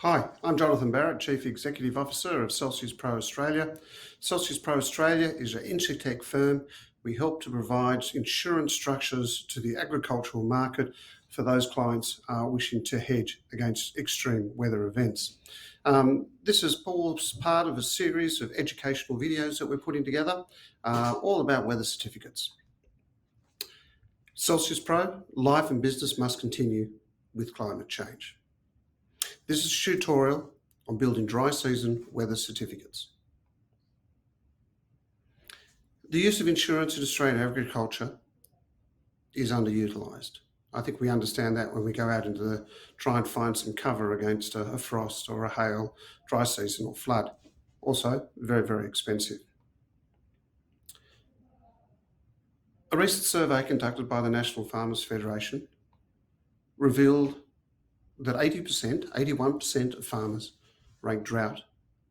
Hi, I'm Jonathan Barrett, Chief Executive Officer of CelsiusPro Australia. CelsiusPro Australia is an insurtech firm. We help to provide insurance structures to the agricultural market for those clients wishing to hedge against extreme weather events. This is part of a series of educational videos that we're putting together, all about weather certificates. CelsiusPro, life and business must continue with climate change. This is a tutorial on building dry season weather certificates. The use of insurance in Australian agriculture is underutilised. I think we understand that when we go out into try and find some cover against a frost or a hail, dry season or flood. Also, very, very expensive. A recent survey conducted by the National Farmers Federation revealed that 81% of farmers rank drought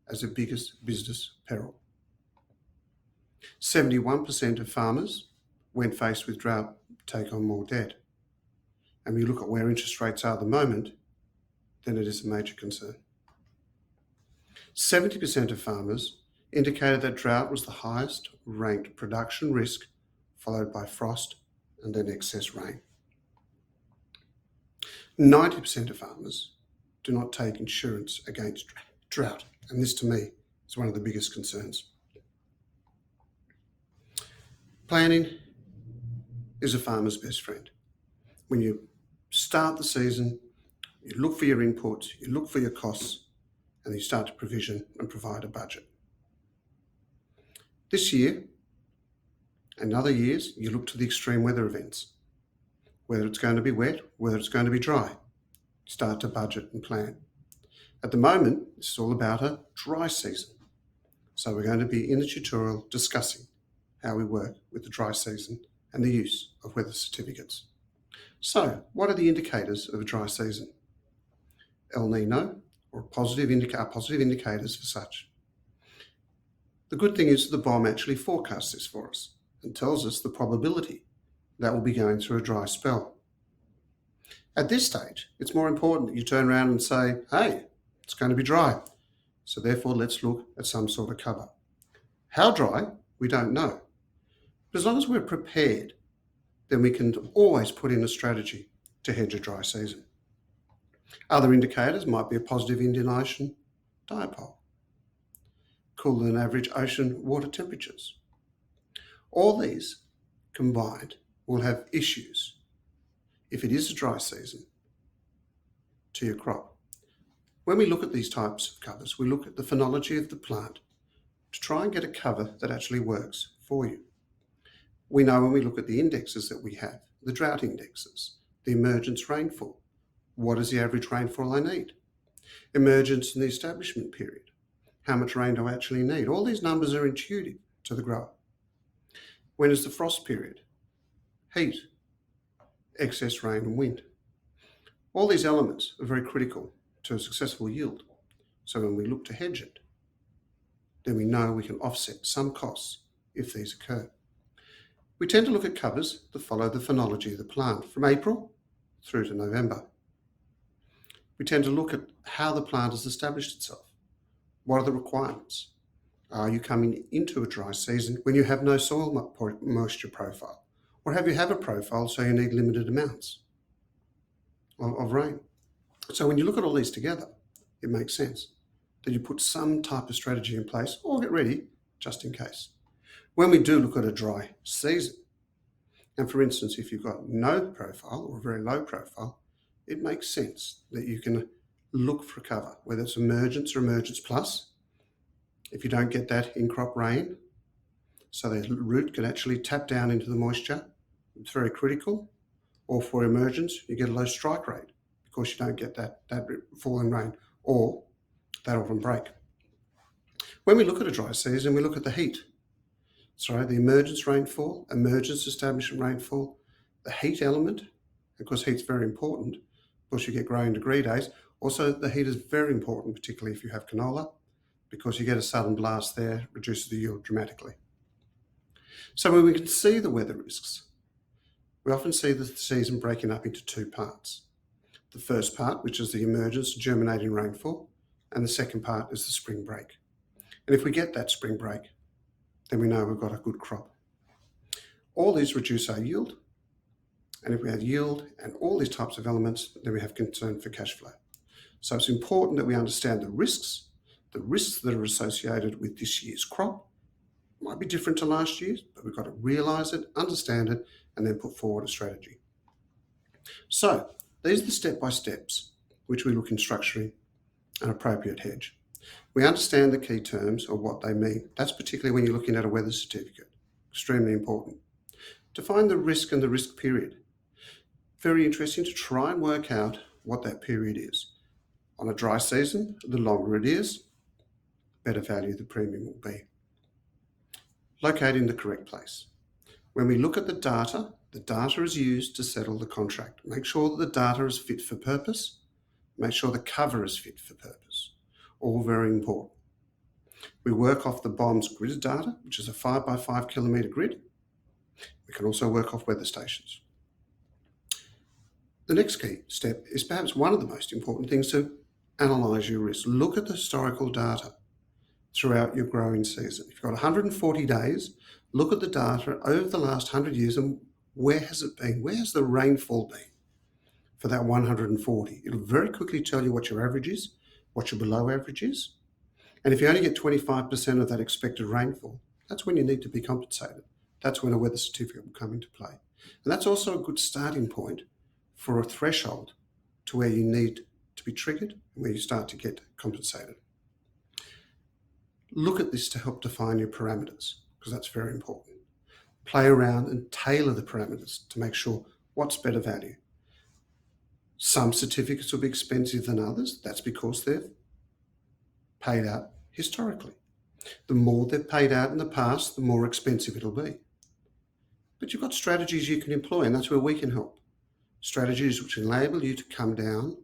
as their biggest business peril. 71% of farmers, when faced with drought, take on more debt. And we look at where interest rates are at the moment, then it is a major concern. 70% of farmers indicated that drought was the highest ranked production risk, followed by frost and then excess rain. 90% of farmers do not take insurance against drought, and this to me is one of the biggest concerns. Planning is a farmer's best friend. When you start the season, you look for your inputs, you look for your costs, and you start to provision and provide a budget. This year and other years, you look to the extreme weather events. Whether it's going to be wet, whether it's going to be dry, start to budget and plan. At the moment, it's all about a dry season. So we're going to be in the tutorial discussing how we work with the dry season and the use of weather certificates. So, what are the indicators of a dry season? El Nino, or positive indicators for such. The good thing is the BOM actually forecasts this for us and tells us the probability that we'll be going through a dry spell. At this stage, it's more important that you turn around and say, hey, it's going to be dry. So therefore, let's look at some sort of cover. How dry? We don't know. But as long as we're prepared, then we can always put in a strategy to hedge a dry season. Other indicators might be a positive Indian Ocean dipole, cooler than average ocean water temperatures. All these combined will have issues if it is a dry season to your crop. When we look at these types of covers, we look at the phenology of the plant to try and get a cover that actually works for you. We know when we look at the indexes that we have, the drought indexes, the emergence rainfall, what is the average rainfall I need? Emergence in the establishment period, how much rain do I actually need? All these numbers are intuitive to the grower. When is the frost period? Heat, excess rain and wind. All these elements are very critical to a successful yield. So when we look to hedge it, then we know we can offset some costs if these occur. We tend to look at covers that follow the phenology of the plant from April through to November. We tend to look at how the plant has established itself. What are the requirements? Are you coming into a dry season when you have no soil moisture profile? Or have you a profile so you need limited amounts of rain? So when you look at all these together, it makes sense that you put some type of strategy in place or get ready just in case. When we do look at a dry season, and for instance, if you've got no profile or a very low profile, it makes sense that you can look for cover, whether it's emergence or emergence plus. If you don't get that in-crop rain, so the root can actually tap down into the moisture, it's very critical. Or for emergence, you get a low strike rate because you don't get that falling rain or that autumn break. When we look at a dry season, we look at the heat. The emergence rainfall, emergence establishment rainfall, the heat element, because heat's very important, because you get growing degree days. Also, the heat is very important, particularly if you have canola, because you get a sudden blast there, reduces the yield dramatically. So when we can see the weather risks, we often see the season breaking up into two parts. The first part, which is the emergence of germinating rainfall, and the second part is the spring break. And if we get that spring break, then we know we've got a good crop. All these reduce our yield, and if we have yield and all these types of elements, then we have concern for cash flow. So it's important that we understand the risks that are associated with this year's crop. It might be different to last year's, but we've got to realise it, understand it, and then put forward a strategy. So these are the step-by-steps which we look in structuring an appropriate hedge. We understand the key terms or what they mean. That's particularly when you're looking at a weather certificate. Extremely important. Define the risk and the risk period. Very interesting to try and work out what that period is. On a dry season, the longer it is, better value the premium will be. Locating the correct place. When we look at the data is used to settle the contract. Make sure that the data is fit for purpose. Make sure the cover is fit for purpose. All very important. We work off the BOM's grid data, which is a 5 by 5 kilometre grid. We can also work off weather stations. The next key step is perhaps one of the most important things to analyse your risk. Look at the historical data throughout your growing season. If you've got 140 days, look at the data over the last 100 years and where has it been? Where has the rainfall been for that 140? It'll very quickly tell you what your average is, what your below average is. And if you only get 25% of that expected rainfall, that's when you need to be compensated. That's when a weather certificate will come into play. And that's also a good starting point for a threshold to where you need to be triggered and where you start to get compensated. Look at this to help define your parameters, because that's very important. Play around and tailor the parameters to make sure what's better value. Some certificates will be expensive than others. That's because they've paid out historically. The more they've paid out in the past, the more expensive it'll be. But you've got strategies you can employ, and that's where we can help. Strategies which enable you to come down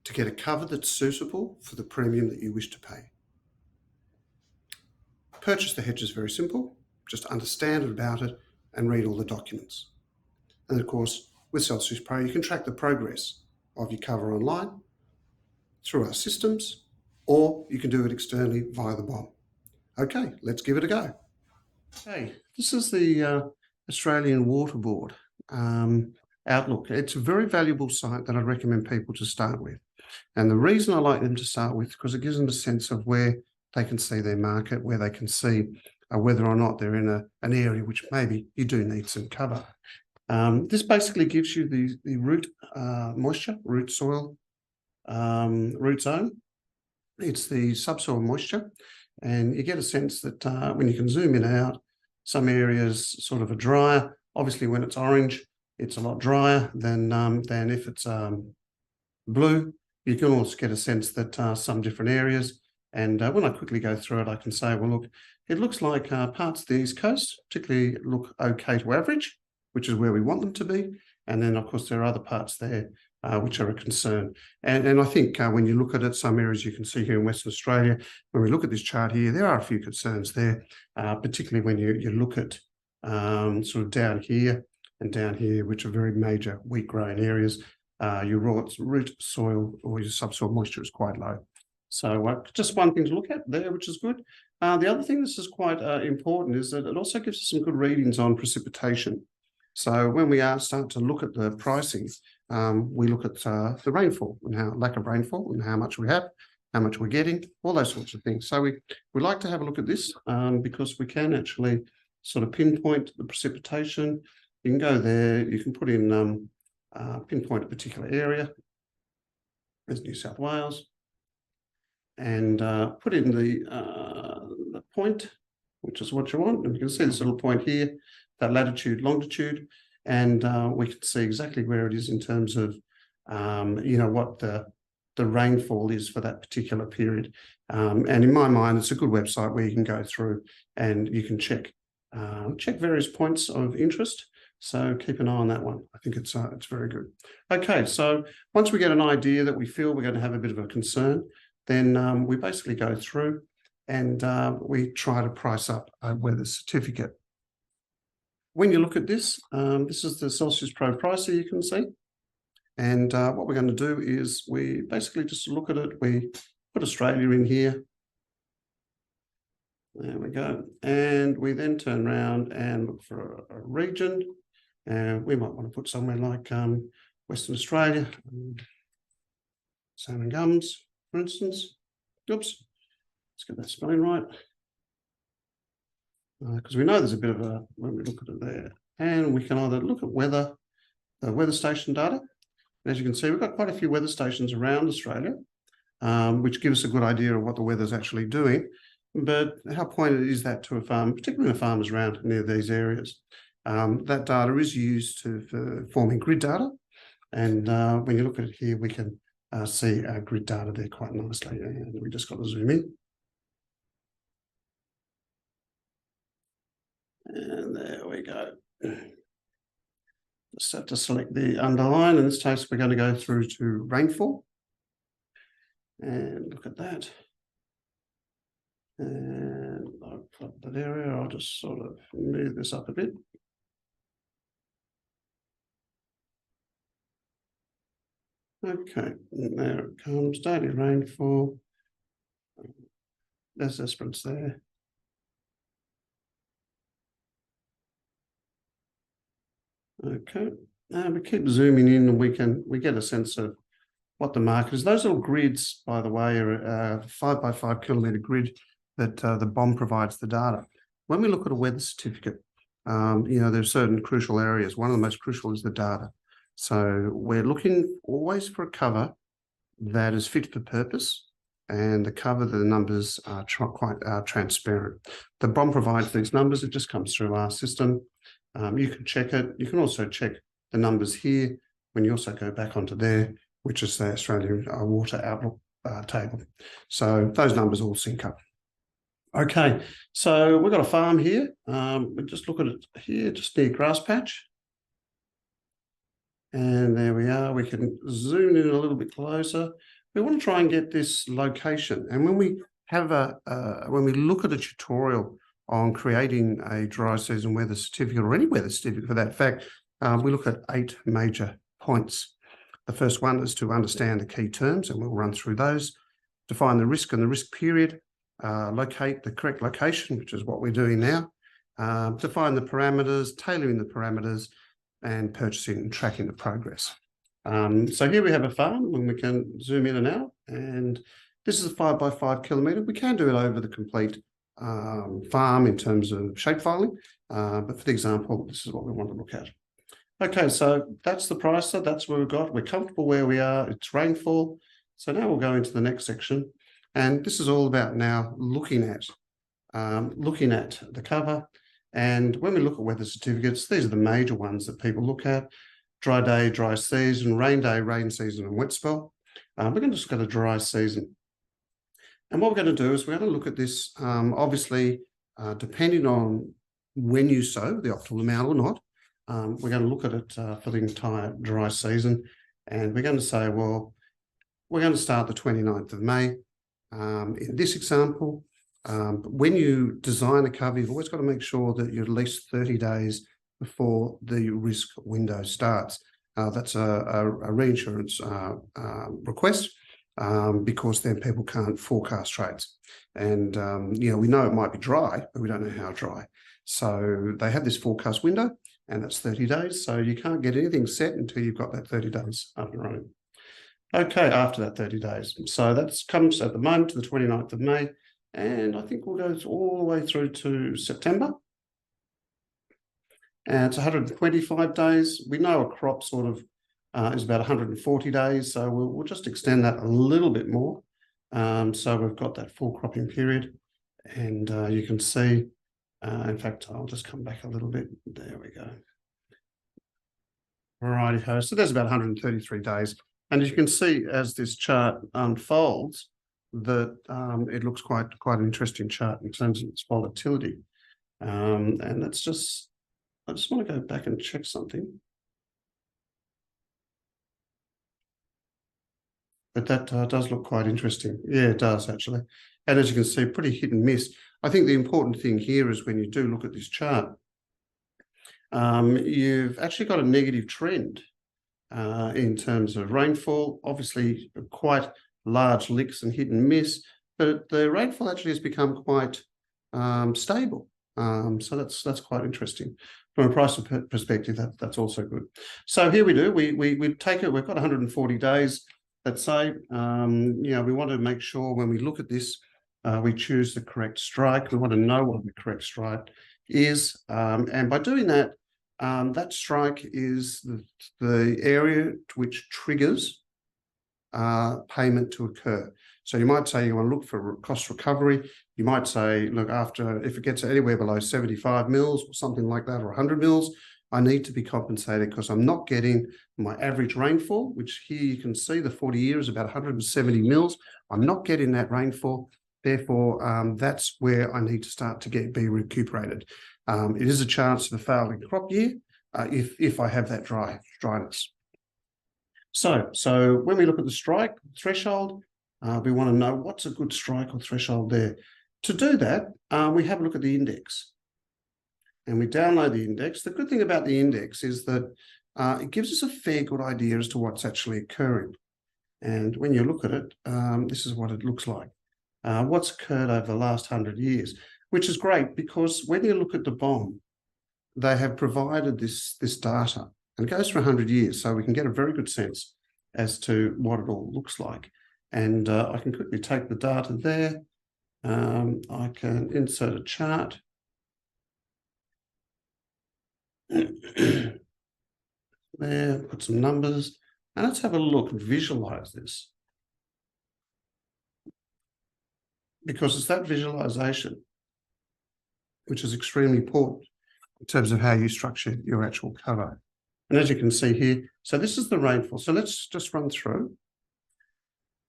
to get a cover that's suitable for the premium that you wish to pay. Purchase the hedge is very simple. Just understand about it and read all the documents. And of course, with CelsiusPro, you can track the progress of your cover online through our systems, or you can do it externally via the BOM. Okay, let's give it a go. Okay, this is the Australian Water Board Outlook. It's a very valuable site that I'd recommend people to start with. And the reason I like them to start with, because it gives them a sense of where they can see their market, where they can see whether or not they're in an area which maybe you do need some cover. This basically gives you the root moisture, root soil, root zone. It's the subsoil moisture, and you get a sense that when you can zoom in and out, some areas sort of are drier. Obviously, when it's orange, it's a lot drier than if it's blue. You can also get a sense that some different areas, and when I quickly go through it, I can say, well, look, it looks like parts of the East Coast particularly look okay to average, which is where we want them to be. And then, of course, there are other parts there which are a concern. And I think when you look at it, some areas you can see here in Western Australia, when we look at this chart here, there are a few concerns there, particularly when you look at sort of down here and down here, which are very major wheat growing areas. Your root soil or your subsoil moisture is quite low. So just one thing to look at there, which is good. The other thing this is quite important is that it also gives us some good readings on precipitation. So when we start to look at the pricing, we look at the rainfall and how lack of rainfall and how much we have, how much we're getting, all those sorts of things. So we like to have a look at this because we can actually sort of pinpoint the precipitation. You can go there, you can put in pinpoint a particular area. There's New South Wales. And put in the point, which is what you want. And you can see this little point here, that latitude, longitude, and we can see exactly where it is in terms of, what the rainfall is for that particular period. And in my mind, it's a good website where you can go through and you can check various points of interest. So keep an eye on that one. I think it's very good. Okay, so once we get an idea that we feel we're going to have a bit of a concern, then we basically go through and we try to price up a weather certificate. When you look at this, this is the CelsiusPro pricer you can see. And what we're going to do is we basically just look at it. We put Australia in here. There we go. And we then turn around and look for a region. And we might want to put somewhere like Western Australia, salmon gums, for instance. Oops, let's get that spelling right. Because we know there's a bit of a, when we look at it there, and we can either look at weather, the weather station data. And as you can see, we've got quite a few weather stations around Australia, which give us a good idea of what the weather's actually doing. But how pointed is that to a farm, particularly the farmers around near these areas? That data is used for forming grid data. And when you look at it here, we can see our grid data there quite nicely. And we just got to zoom in. And there we go. Just have to select the underline. In this case, we're going to go through to rainfall. And look at that. And I've got that area. I'll just sort of move this up a bit. Okay, and there it comes, daily rainfall. There's Esperance there. Okay, and we keep zooming in and we get a sense of what the market is. Those little grids, by the way, are a 5 by 5 kilometre grid that the BOM provides the data. When we look at a weather certificate, there's certain crucial areas. One of the most crucial is the data. So we're looking always for a cover that is fit for purpose, and the cover, the numbers are quite transparent. The BOM provides these numbers. It just comes through our system. You can check it. You can also check the numbers here when you also go back onto there, which is the Australian Water Outlook table. So those numbers all sync up. Okay, so we've got a farm here. We just look at it here, just near grass patch. And there we are. We can zoom in a little bit closer. We want to try and get this location. And when we have when we look at a tutorial on creating a dry season weather certificate, or any weather certificate for that fact, we look at 8 major points. The first one is to understand the key terms, and we'll run through those. Define the risk and the risk period. Locate the correct location, which is what we're doing now. Define the parameters, tailoring the parameters, and purchasing and tracking the progress. So here we have a farm, and we can zoom in and out. And this is a 5 by 5 kilometre. We can do it over the complete farm in terms of shapefiling, but for the example, this is what we want to look at. Okay, so that's the pricer. That's where we've got. We're comfortable where we are. It's rainfall. So now we'll go into the next section, and this is all about now looking at the cover. And when we look at weather certificates, these are the major ones that people look at: dry day, dry season; rain day, rain season; and wet spell. We're going to just go to dry season. And what we're going to do is we're going to look at this, obviously, depending on when you sow, the optimal amount or not. We're going to look at it for the entire dry season. And we're going to say, well, we're going to start the 29th of May. In this example, when you design a cover, you've always got to make sure that you're at least 30 days before the risk window starts. That's a reinsurance request. Because then people can't forecast trades. And, we know it might be dry, but we don't know how dry. So they have this forecast window, and that's 30 days. So you can't get anything set until you've got that 30 days up and running. Okay, after that 30 days. So that comes at the moment to the 29th of May. And I think we'll go all the way through to September. And it's 125 days. We know a crop sort of is about 140 days, so we'll just extend that a little bit more. So we've got that full cropping period, and you can see, in fact, I'll just come back a little bit. There we go. Righty-ho, so there's about 133 days. And as you can see, as this chart unfolds, that it looks quite an interesting chart in terms of its volatility. And that's just, I just want to go back and check something. But that does look quite interesting. Yeah, it does, actually. And as you can see, pretty hit and miss. I think the important thing here is when you do look at this chart, you've actually got a negative trend in terms of rainfall. Obviously, quite large licks and hit and miss, but the rainfall actually has become quite stable. So that's quite interesting. From a price perspective, that's also good. So here we do. We take it. We've got 140 days. Let's say, we want to make sure when we look at this, we choose the correct strike. We want to know what the correct strike is, and by doing that, that strike is the area which triggers payment to occur. So you might say you want to look for cost recovery. You might say, look, if it gets anywhere below 75 mils or something like that, or 100 mils, I need to be compensated because I'm not getting my average rainfall, which here you can see the 40-year is about 170 mils. I'm not getting that rainfall. Therefore, that's where I need to start to be recuperated. It is a chance of a failing crop year if I have that dryness. So when we look at the strike threshold, we want to know what's a good strike or threshold there. To do that, we have a look at the index. And we download the index. The good thing about the index is that it gives us a fair good idea as to what's actually occurring. And when you look at it, this is what it looks like. What's occurred over the last 100 years, which is great because when you look at the BOM, they have provided this data, and it goes for 100 years, so we can get a very good sense as to what it all looks like. And I can quickly take the data there. I can insert a chart. There, put some numbers, and let's have a look and visualize this. Because it's that visualization which is extremely important in terms of how you structure your actual cover. And as you can see here, so this is the rainfall. So let's just run through.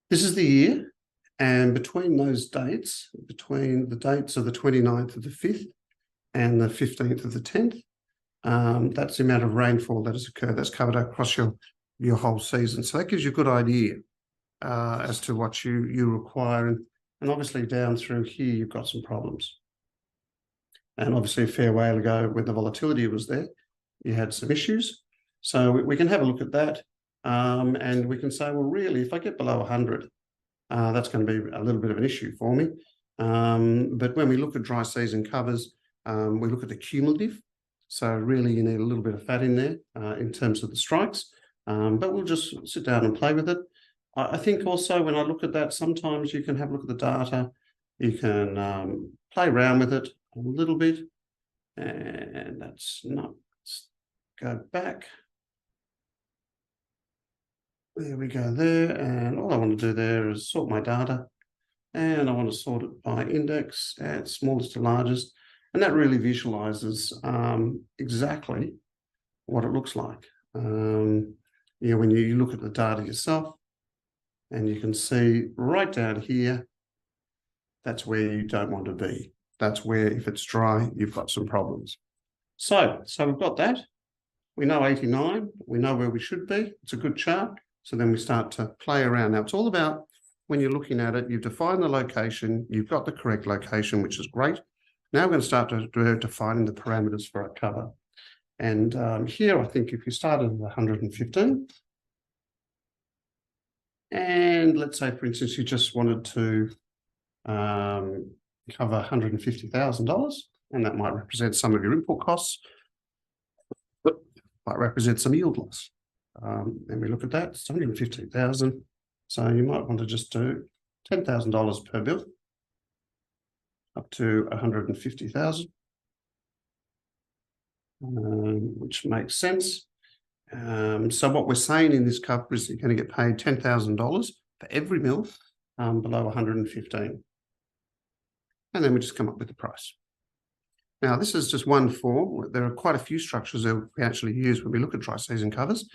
This is the year, and between those dates, between the dates of the 29th of the 5th and the 15th of the 10th, that's the amount of rainfall that has occurred. That's covered across your whole season. So that gives you a good idea as to what you require. And obviously down through here, you've got some problems. And obviously a fair while ago when the volatility was there, you had some issues. So we can have a look at that. And we can say, well, really, if I get below 100, that's going to be a little bit of an issue for me. But when we look at dry season covers, we look at the cumulative. So really you need a little bit of fat in there in terms of the strikes. But we'll just sit down and play with it. I think also when I look at that, sometimes you can have a look at the data. You can play around with it a little bit. And that's not, let's go back. There we go there. And all I want to do there is sort my data. And I want to sort it by index at smallest to largest. And that really visualizes exactly what it looks like. When you look at the data yourself, and you can see right down here, that's where you don't want to be. That's where, if it's dry, you've got some problems. So we've got that. We know 89. We know where we should be. It's a good chart. So then we start to play around. Now, it's all about when you're looking at it, you define the location, you've got the correct location, which is great. Now we're going to start defining the parameters for our cover. And here, I think if you started at 115, and let's say, for instance, you just wanted to cover $150,000, and that might represent some of your input costs, but might represent some yield loss. And we look at that, it's 115,000. So you might want to just do $10,000 per bill up to 150,000, which makes sense. So what we're saying in this cover is you're going to get paid $10,000 for every mil below 115. And then we just come up with the price. Now, this is just one form. There are quite a few structures that we actually use when we look at dry season covers.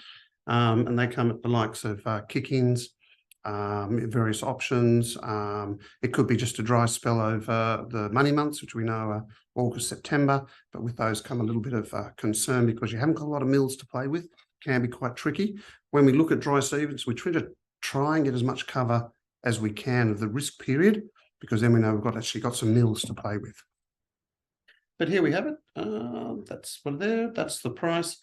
And they come at the likes of kick-ins, various options. It could be just a dry spell over the money months, which we know are August, September, but with those come a little bit of concern because you haven't got a lot of mils to play with. It can be quite tricky. When we look at dry seasons, we try and get as much cover as we can of the risk period, because then we know we've actually got some mils to play with. But here we have it. That's what there. That's the price.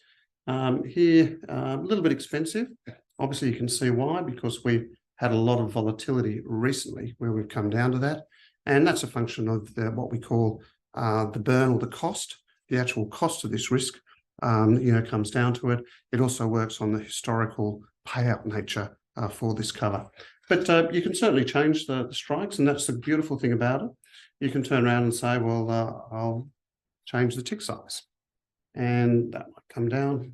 Here, a little bit expensive. Obviously, you can see why, because we've had a lot of volatility recently where we've come down to that. And that's a function of what we call the burn or the cost, the actual cost of this risk, comes down to it. It also works on the historical payout nature for this cover. But you can certainly change the strikes, and that's the beautiful thing about it. You can turn around and say, well, I'll change the tick size. And that might come down.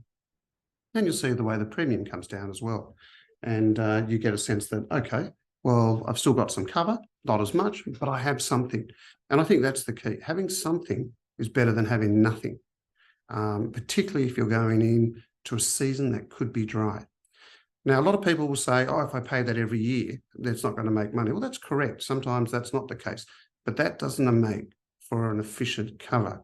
And you'll see the way the premium comes down as well. And you get a sense that, okay, well, I've still got some cover, not as much, but I have something. And I think that's the key. Having something is better than having nothing, particularly if you're going in to a season that could be dry. Now, a lot of people will say, oh, if I pay that every year, that's not going to make money. Well, that's correct. Sometimes that's not the case, but that doesn't make for an efficient cover.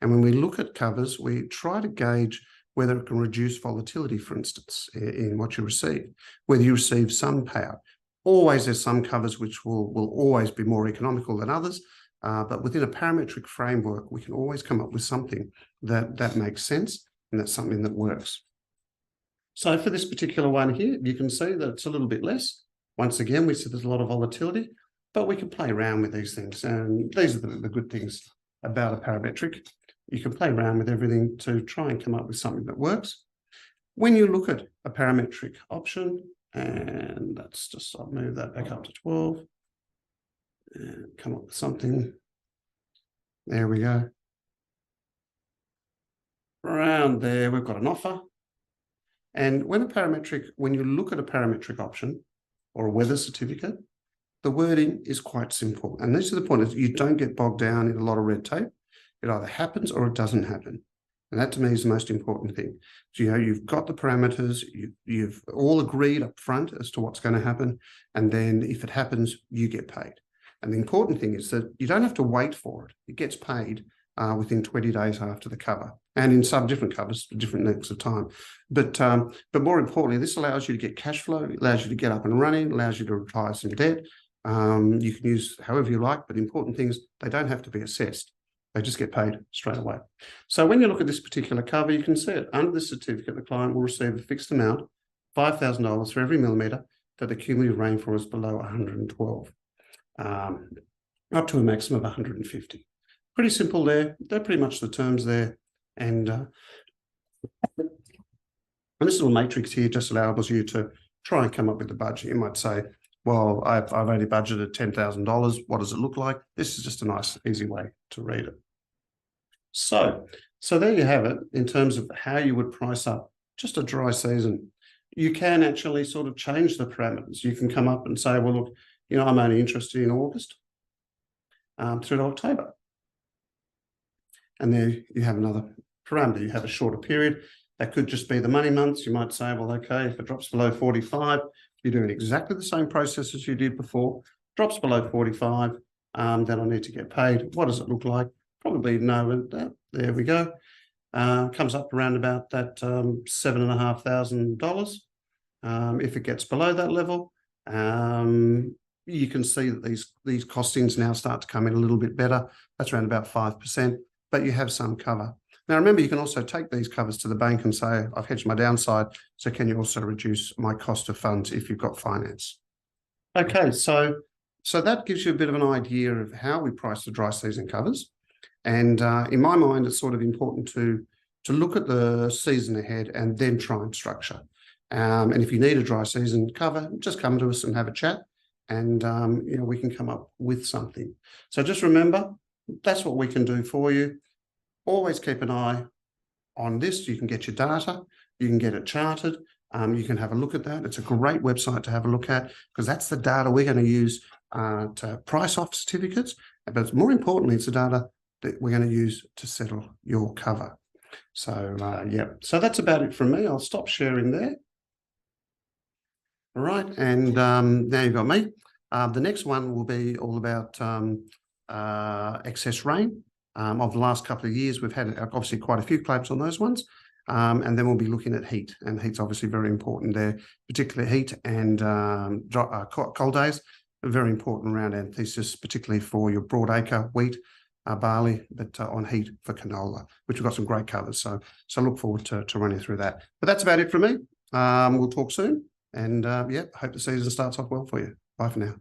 And when we look at covers, we try to gauge whether it can reduce volatility, for instance, in what you receive, whether you receive some payout. Always there's some covers which will always be more economical than others, but within a parametric framework, we can always come up with something that makes sense, and that's something that works. So for this particular one here, you can see that it's a little bit less. Once again, we see there's a lot of volatility, but we can play around with these things. And these are the good things about a parametric. You can play around with everything to try and come up with something that works. When you look at a parametric option, and that's just, I'll move that back up to 12 and come up with something. There we go. Around there, we've got an offer. And when you look at a parametric option or a weather certificate, the wording is quite simple. And this is the point, is you don't get bogged down in a lot of red tape. It either happens or it doesn't happen. And that to me is the most important thing. So, you've got the parameters, you've all agreed up front as to what's going to happen. And then if it happens, you get paid. And the important thing is that you don't have to wait for it. It gets paid within 20 days after the cover. And in some different covers, different lengths of time. But more importantly, this allows you to get cash flow, it allows you to get up and running, allows you to retire some debt. You can use however you like, but the important thing is they don't have to be assessed. They just get paid straight away. So when you look at this particular cover, you can see it. Under the certificate, the client will receive a fixed amount, $5,000 for every millimetre that the cumulative rainfall is below 112, up to a maximum of 150. Pretty simple there. They're pretty much the terms there. And this little matrix here just allows you to try and come up with a budget. You might say, well, I've only budgeted $10,000. What does it look like? This is just a nice, easy way to read it. So there you have it in terms of how you would price up just a dry season. You can actually sort of change the parameters. You can come up and say, well, look, I'm only interested in August through to October. And there you have another parameter. You have a shorter period. That could just be the money months. You might say, well, okay, if it drops below 45, you're doing exactly the same process as you did before. Drops below 45, then I need to get paid. What does it look like? Probably no. There we go. Comes up around about that $7,500. If it gets below that level, you can see that these costings now start to come in a little bit better. That's around about 5%, but you have some cover. Now, remember, you can also take these covers to the bank and say, I've hedged my downside, so can you also reduce my cost of funds if you've got finance? Okay, so that gives you a bit of an idea of how we price the dry season covers. And in my mind, it's sort of important to look at the season ahead and then try and structure. And if you need a dry season cover, just come to us and have a chat, and we can come up with something. So just remember, that's what we can do for you. Always keep an eye on this. You can get your data, you can get it charted, you can have a look at that. It's a great website to have a look at, because that's the data we're going to use to price off certificates, but more importantly, it's the data that we're going to use to settle your cover. So so that's about it from me. I'll stop sharing there. All right, and now you've got me. The next one will be all about excess rain. Of the last couple of years, we've had obviously quite a few claims on those ones. And then we'll be looking at heat, and heat's obviously very important there, particularly heat and cold days, very important around anthesis, particularly for your broadacre wheat barley, but on heat for canola, which we've got some great covers. So look forward to running through that. But that's about it from me. We'll talk soon. And yeah, hope the season starts off well for you. Bye for now.